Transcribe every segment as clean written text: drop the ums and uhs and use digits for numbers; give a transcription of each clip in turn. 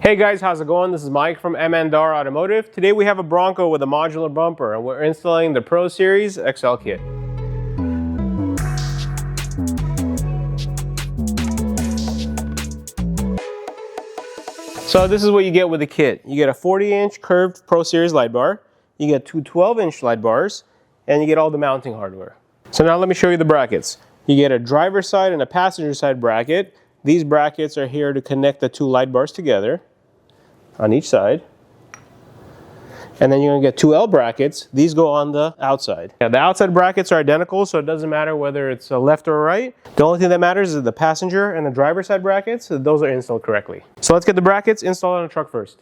Hey guys, how's it going? This is Mike from M&R Automotive. Today we have a Bronco with a modular bumper and we're installing the Pro Series XL kit. So this is what you get with the kit. You get a 40-inch curved Pro Series light bar, you get two 12-inch light bars, and you get all the mounting hardware. So now let me show you the brackets. You get a driver's side and a passenger side bracket. These brackets are here to connect the two light bars together on each side. And then you're going to get two L brackets. These go on the outside. Yeah, the outside brackets are identical, so it doesn't matter whether it's a left or a right. The only thing that matters is the passenger and the driver's side brackets. So those are installed correctly. So let's get the brackets installed on the truck first.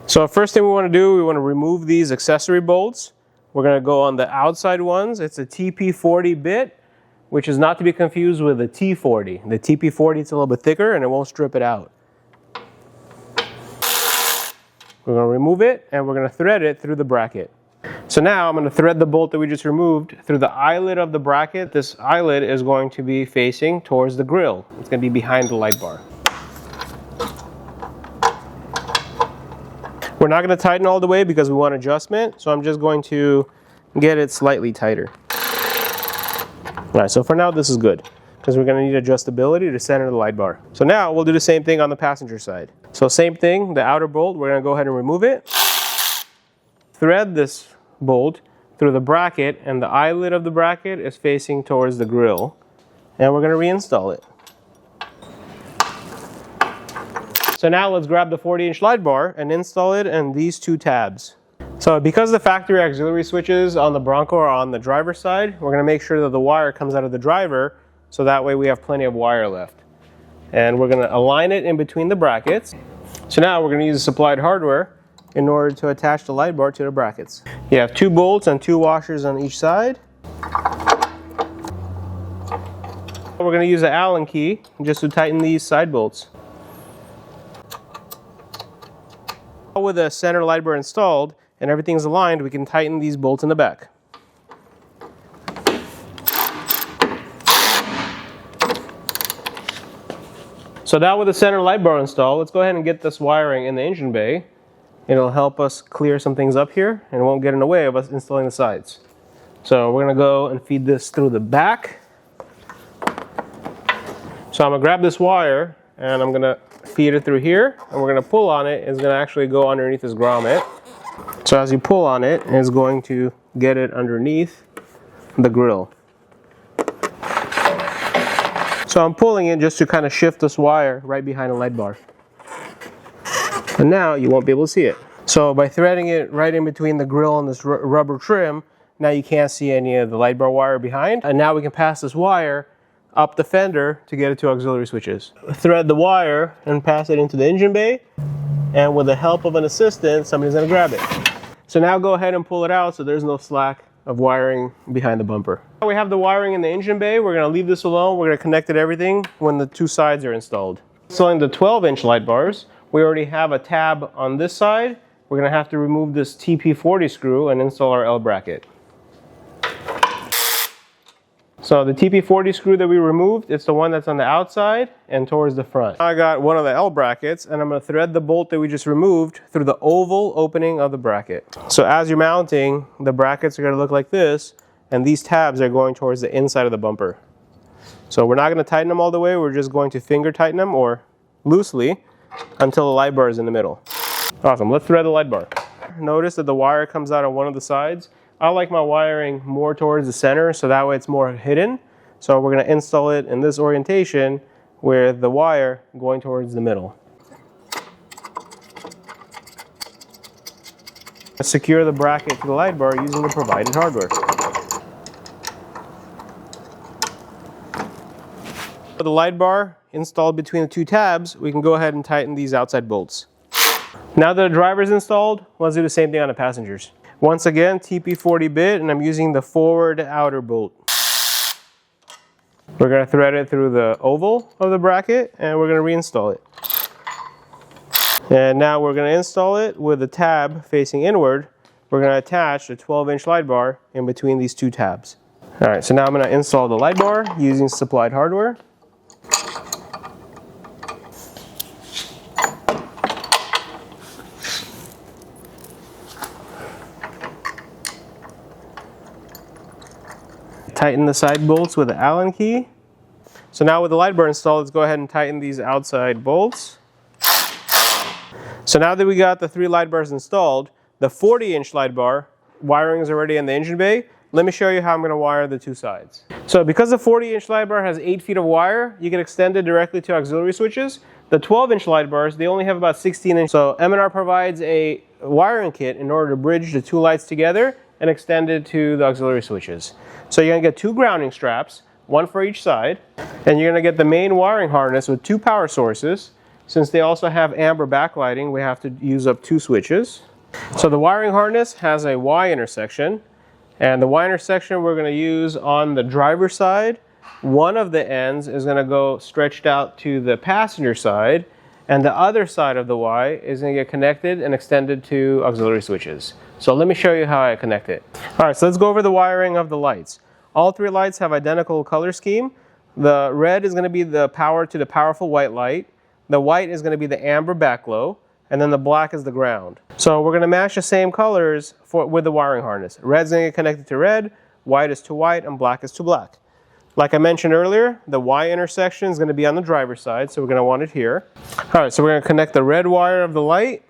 So first thing we want to do, we want to remove these accessory bolts. We're going to go on the outside ones. It's a TP40 bit, which is not to be confused with the T40. The TP40 is a little bit thicker and it won't strip it out. We're going to remove it and we're going to thread it through the bracket. So now I'm going to thread the bolt that we just removed through the eyelid of the bracket. This eyelid is going to be facing towards the grill. It's going to be behind the light bar. We're not going to tighten all the way because we want adjustment, so I'm just going to get it slightly tighter. Alright, so for now this is good because we're going to need adjustability to center the light bar. So now we'll do the same thing on the passenger side. So same thing, the outer bolt, we're going to go ahead and remove it. Thread this bolt through the bracket, and the eyelid of the bracket is facing towards the grill. And we're going to reinstall it. So now let's grab the 40-inch light bar and install it in these two tabs. So because the factory auxiliary switches on the Bronco are on the driver's side, we're going to make sure that the wire comes out of the driver, so that way we have plenty of wire left. And we're going to align it in between the brackets. So now we're going to use the supplied hardware in order to attach the light bar to the brackets. You have two bolts and two washers on each side. We're going to use the Allen key just to tighten these side bolts. With the center light bar installed and everything's aligned, we can tighten these bolts in the back. So now with the center light bar installed, let's go ahead and get this wiring in the engine bay. It'll help us clear some things up here and it won't get in the way of us installing the sides. So we're going to go and feed this through the back. So I'm going to grab this wire and I'm going to feed it through here, and we're going to pull on it. It's going to actually go underneath this grommet. So as you pull on it, it's going to get it underneath the grill. So I'm pulling it just to kind of shift this wire right behind the light bar. And now you won't be able to see it. So by threading it right in between the grill and this rubber trim, now you can't see any of the light bar wire behind. And now we can pass this wire up the fender to get it to auxiliary switches. Thread the wire and pass it into the engine bay, and with the help of an assistant, somebody's going to grab it. So now go ahead and pull it out so there's no slack of wiring behind the bumper. We have the wiring in the engine bay. We're going to leave this alone. We're going to connect it to everything when the two sides are installed. Installing the 12-inch light bars, we already have a tab on this side. We're going to have to remove this TP40 screw and install our L bracket. So the TP40 screw that we removed, it's the one that's on the outside and towards the front. I got one of the L brackets and I'm going to thread the bolt that we just removed through the oval opening of the bracket. So as you're mounting, the brackets are going to look like this, and these tabs are going towards the inside of the bumper. So we're not going to tighten them all the way, we're just going to finger tighten them or loosely until the light bar is in the middle. Awesome, let's thread the light bar. Notice that the wire comes out on one of the sides. I like my wiring more towards the center, so that way it's more hidden. So we're going to install it in this orientation with the wire going towards the middle. Secure the bracket to the light bar using the provided hardware. For the light bar installed between the two tabs, we can go ahead and tighten these outside bolts. Now that the driver's installed, let's do the same thing on the passengers. Once again, TP40 bit, and I'm using the forward outer bolt. We're going to thread it through the oval of the bracket, and we're going to reinstall it. And now we're going to install it with the tab facing inward. We're going to attach the 12-inch light bar in between these two tabs. Alright, so now I'm going to install the light bar using supplied hardware. tighten the side bolts with the Allen key. So now with the light bar installed, let's go ahead and tighten these outside bolts. So now that we got the 3 light bars installed, the 40-inch light bar wiring is already in the engine bay. Let me show you how I'm going to wire the 2 sides. So because the 40-inch light bar has 8 feet of wire, you can extend it directly to auxiliary switches. The 12-inch light bars, they only have about 16 inch. So M&R provides a wiring kit in order to bridge the 2 lights together and extend it to the auxiliary switches. So you're going to get 2 grounding straps, 1 for each side, and you're going to get the main wiring harness with 2 power sources. Since they also have amber backlighting, we have to use up 2 switches. So the wiring harness has a Y intersection, and the Y intersection we're going to use on the driver's side. One of the ends is going to go stretched out to the passenger side, and the other side of the Y is going to get connected and extended to auxiliary switches. So let me show you how I connect it. Alright, so let's go over the wiring of the lights. All 3 lights have identical color scheme. The red is going to be the power to the powerful white light. The white is going to be the amber backglow, and then the black is the ground. So we're going to match the same colors with the wiring harness. Red's going to get connected to red, white is to white, and black is to black. Like I mentioned earlier, the Y intersection is going to be on the driver's side, so we're going to want it here. Alright, so we're going to connect the red wire of the light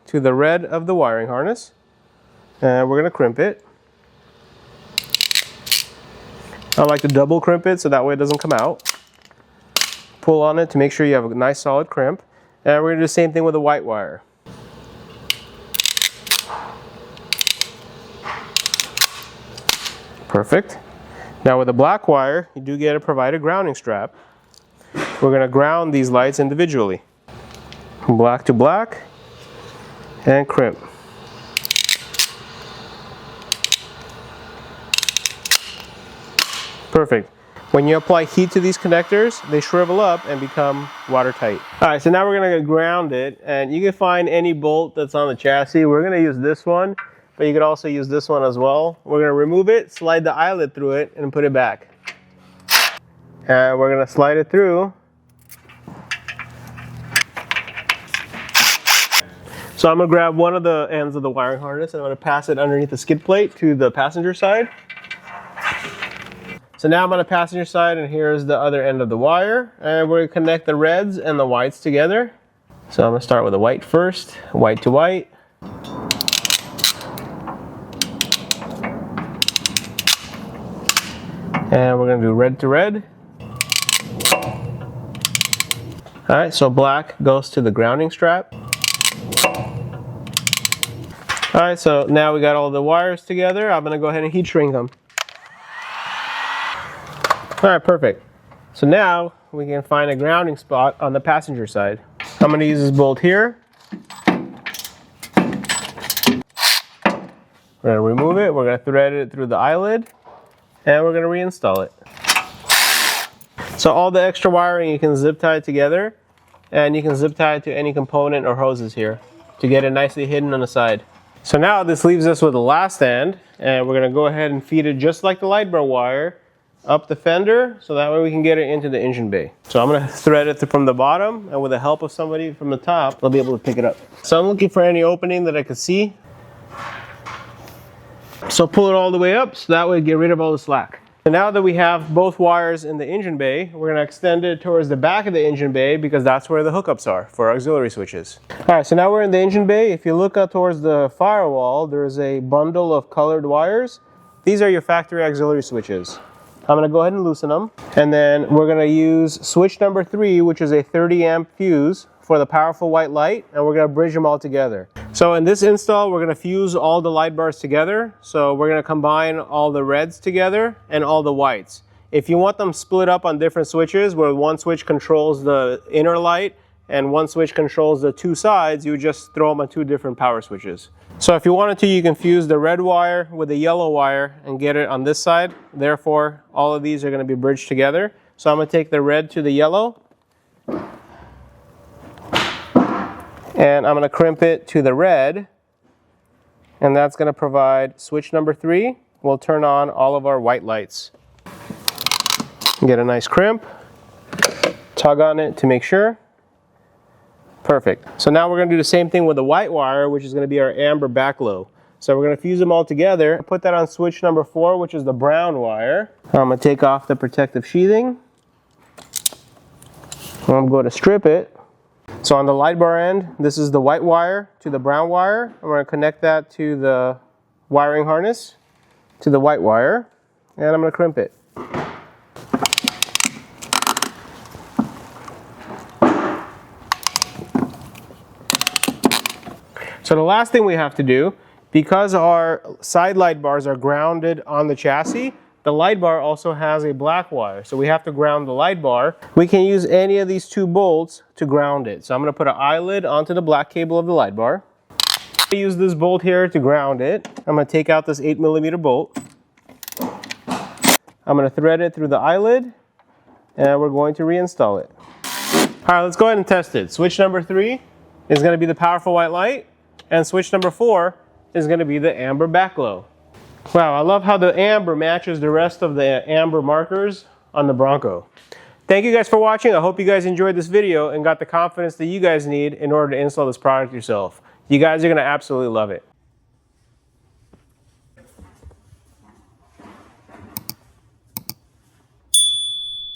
to the red of the wiring harness, and we're going to crimp it. I like to double crimp it so that way it doesn't come out. Pull on it to make sure you have a nice solid crimp. And we're going to do the same thing with the white wire. Perfect. Now with the black wire, you do get to provide a grounding strap. We're going to ground these lights individually. Black to black, and crimp. Perfect. When you apply heat to these connectors, they shrivel up and become watertight. Alright, so now we're going to ground it, and you can find any bolt that's on the chassis. We're going to use this one, but you could also use this one as well. We're going to remove it, slide the eyelet through it, and put it back. And we're going to slide it through. So I'm going to grab one of the ends of the wiring harness, and I'm going to pass it underneath the skid plate to the passenger side. So now I'm on the passenger side, and here's the other end of the wire, and we're going to connect the reds and the whites together. So I'm going to start with the white first, white to white. And we're going to do red to red. Alright, so black goes to the grounding strap. Alright, so now we got all the wires together. I'm going to go ahead and heat shrink them. Alright, perfect. So now we can find a grounding spot on the passenger side. I'm going to use this bolt here. We're going to remove it. We're going to thread it through the eyelid, and we're going to reinstall it. So all the extra wiring you can zip tie it together, and you can zip tie it to any component or hoses here to get it nicely hidden on the side. So now this leaves us with the last end, and we're going to go ahead and feed it just like the light bar wire up the fender, so that way we can get it into the engine bay. So I'm going to thread it from the bottom, and with the help of somebody from the top, they'll be able to pick it up. So I'm looking for any opening that I can see. So pull it all the way up, so that way get rid of all the slack. And now that we have both wires in the engine bay, we're going to extend it towards the back of the engine bay, because that's where the hookups are for auxiliary switches. Alright, so now we're in the engine bay. If you look out towards the firewall, there's a bundle of colored wires. These are your factory auxiliary switches. I'm going to go ahead and loosen them, and then we're going to use switch number 3, which is a 30 amp fuse for the powerful white light, and we're going to bridge them all together. So in this install, we're going to fuse all the light bars together. So we're going to combine all the reds together and all the whites. If you want them split up on different switches, where one switch controls the inner light and one switch controls the 2 sides, you would just throw them on 2 different power switches. So if you wanted to, you can fuse the red wire with the yellow wire and get it on this side. Therefore, all of these are going to be bridged together. So I'm going to take the red to the yellow, and I'm going to crimp it to the red, and that's going to provide switch number 3. We'll turn on all of our white lights. Get a nice crimp, tug on it to make sure. Perfect. So now we're going to do the same thing with the white wire, which is going to be our amber backglow. So we're going to fuse them all together. Put that on switch number 4, which is the brown wire. I'm going to take off the protective sheathing. I'm going to strip it. So on the light bar end, this is the white wire to the brown wire. I'm going to connect that to the wiring harness to the white wire, and I'm going to crimp it. So the last thing we have to do, because our side light bars are grounded on the chassis, the light bar also has a black wire. So we have to ground the light bar. We can use any of these 2 bolts to ground it. So I'm going to put an eyelid onto the black cable of the light bar. I use this bolt here to ground it. I'm going to take out this 8mm bolt. I'm going to thread it through the eyelid, and we're going to reinstall it. All right, let's go ahead and test it. Switch number 3 is going to be the powerful white light, and switch number 4 is going to be the amber backglow. Wow, I love how the amber matches the rest of the amber markers on the Bronco. Thank you guys for watching. I hope you guys enjoyed this video and got the confidence that you guys need in order to install this product yourself. You guys are going to absolutely love it.